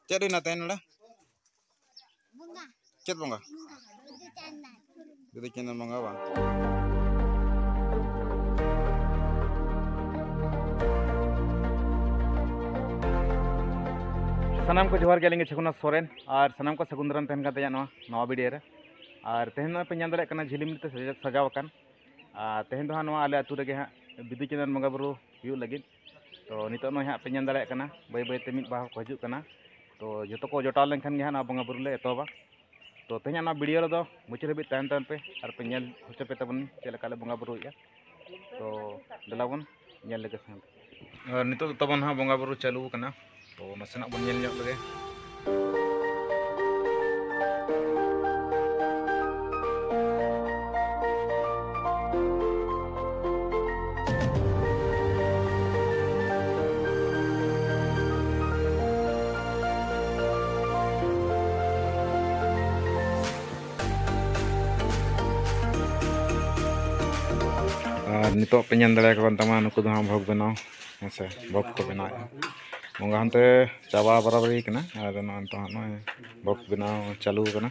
Cek na tayo nila. Cek mo nga. Dito channel mo nga ba? सनाम को जोहार गेलिंगे छकुना सोरेन और सनाम को सगुंदरन तहन का नवा वीडियो रे और तेहन पे नाम दाड़े कना झिलिमिली ते सजाव अकान तेहन दो हाँ आले आतु रेगे हाँ बिदु चंदन बंगा बुरु हुयु लगिद तो नितो नो हाँ पे नाम दाड़े कना बै बै ते मिद बाहा को हजु कना तो जतो को जोटाव लेनखान गे हाँ बंगा बुरु ले एतोबा तो तेहन ना वीडियो रे दो मुचाद हाबि तायन तायन पे और पे नेल होचो पे तबन चेलका ले बंगा बुरुया तो दलाबन नेल लेगे सान और नितो तबन हाँ बंगा बुरु चालू कना तो नसेना बन नेल ᱧᱚᱜ लगे नितो पे ñan दाड़े कन तमा नुकु दो भोग बनाओ हेसे भोग को बनाओ बंगा हनते चाबा बराबरी कना और नंतो नो भोग बनाओ चालू कना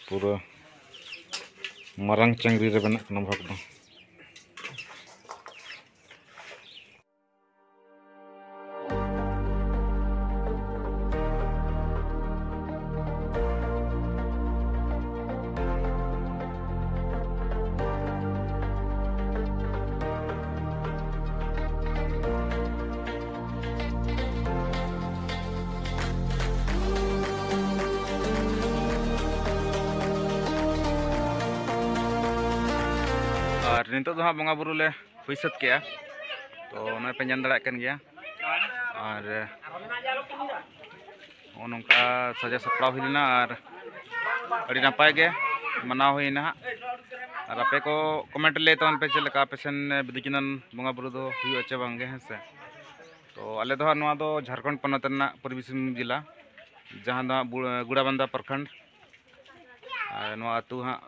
पूरा मरंग चंगरी रे बना कना भोग दो और नितो हाँ बंगा बुरु ले हुई सत के तो ना पे ñan दाड़ा कन गया और नौका सजा सपड़ा हुईना और अड़ी नपाय गे मनाव हुईना और आपे को कमेंट ले तन पे चलका पेसन बिदु चंदन बंगा बुरु दो हुई अच्छे बांगे हैं से तो आले दो हाँ दो झारखंड पनत रना पूर्वी सिंहभूम जिला जहाँ दो गुड़ाबंदा प्रखंड आतु हाँ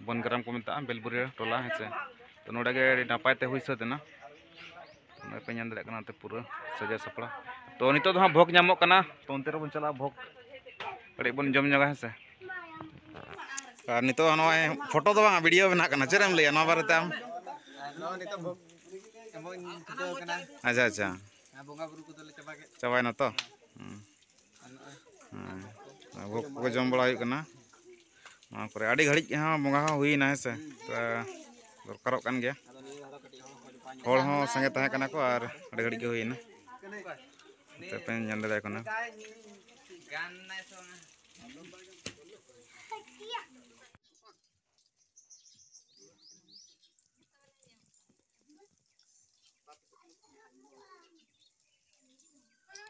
बनग्राम को मिलता बेलबुरी टोला है से तो नोड़े नपाय ते हुई सतना पे ñan दाड़े कना ते पूरा सजा सपड़ा तो नितो हाँ भोग नामोग कना तो उनते रे बन चला भोग कड़े बन जम ñoगा है से और नितो नय फोटो दो बांग वीडियो बना कना चेरम लैया ना बारे ताम नितो भोग एमोन ठिकाव कना अच्छा अच्छा बंगा बुरु को ले चाबाय ना तो भोग को जम बड़ा हुई कना हाँ करे आड़ी घड़ी हाँ बंगा हुई ना है से दरकारों कान गया हॉल हो संगे तहे कना को और आड़ी घड़ी के हुई ना ते पे ñan दाड़े कना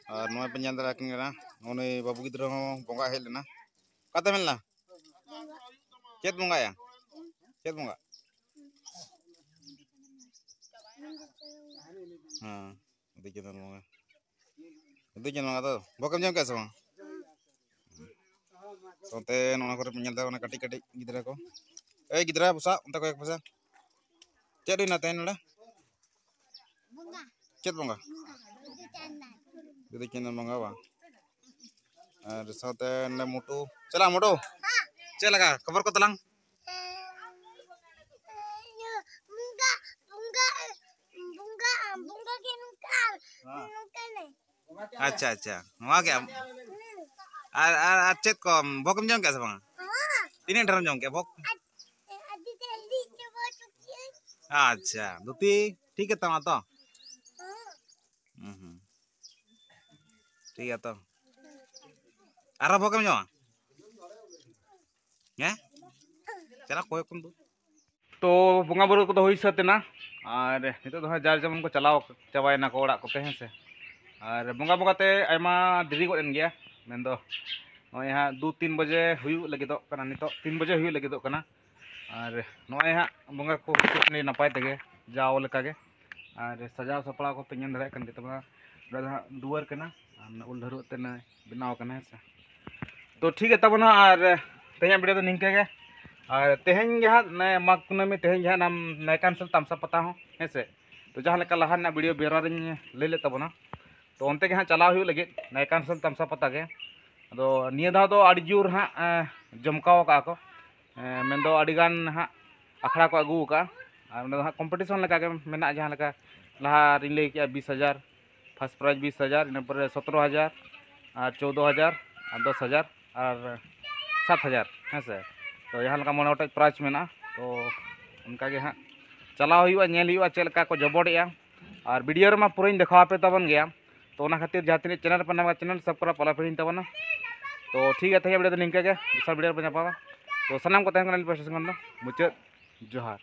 और नोय पे ñan दाड़े कना ओने बाबू गिद्रा हो बंगा हेज लेना काते मेलना चेत बंगा या चेत बंगा हाँ देखिए तो भोकम जम कैसे वहाँ सोते नोना करे पेñal दा ओना कटी कटी गिद्रा को ए गिद्रा बुसा उनता को एक बुसा चेत ना तहन नड़ा चेत बंगा बिदु चंदन बंगा बा और सोते ने मोटू चला मोटू चल लगा खबर को तलांग अच्छा अच्छा वहाँ क्या चेत को भोकम जम कैसे बंगा तीन ढरम जम क्या भोक अच्छा दुती ठीक है तमा तो ठीक है तो आरा भोकम जमा हैं चला कोई कम तो बंगा बुरु को हुई सतना और नितो दो जार जमन को चलाव चाबायना को ओड़ा को पे हैं से और बंगा बंगाते आयमा देरी गोन गया मेन दो नय हाँ 2-3 बजे हुई लगिदो कना नितो 3 बजे हुई लगिदो कना और नय हाँ बंगा को सुपने नपाय तेगे जाओ लेका गे और सजाव सपड़ा को पे ñan दाड़े कन तबना दुआर कना उल धरु ते बनाव कना से तो ठीक है तबना और तेहन वीडियो निंके गे और तेहन हाँ माघ कुनामी तेहन हाँ नाम नायकान सल तामसा पता हो हेसे तो जहाँ लेका लहा वीडियो बेरा लैले तबना तो उनते के हाँ चलाव हुई लगे नायकानसल तमसा पता के अदो निया धाव दो आड़ी जोर हाँ जमकाव का को मेन दो आड़ीगान हाँ अखड़ा को अगू का हाँ कॉम्पिटिशन लगा के मेना जहाँ लगा लहा रिले के 20,000 फर्स्ट प्राइज 20,000 इन पर 17,000 और 14,000 और 10,000 और 7,000 है से तो यहाँ लगा मन गोटे प्राइज में तो उनका के हाँ चलाव हुआ नेल हुआ चलका को जबड़े और वीडियो रे पूरा देखा पे तबन गया तो उना खातिर जहाँ तीन चैनल पर नाम चैनल सब्सक्राइब पला पे तबना तो ठीक है वीडियो तो निंका के दूसरा वीडियो पर तो सामान को तहन मुचाद जोहार।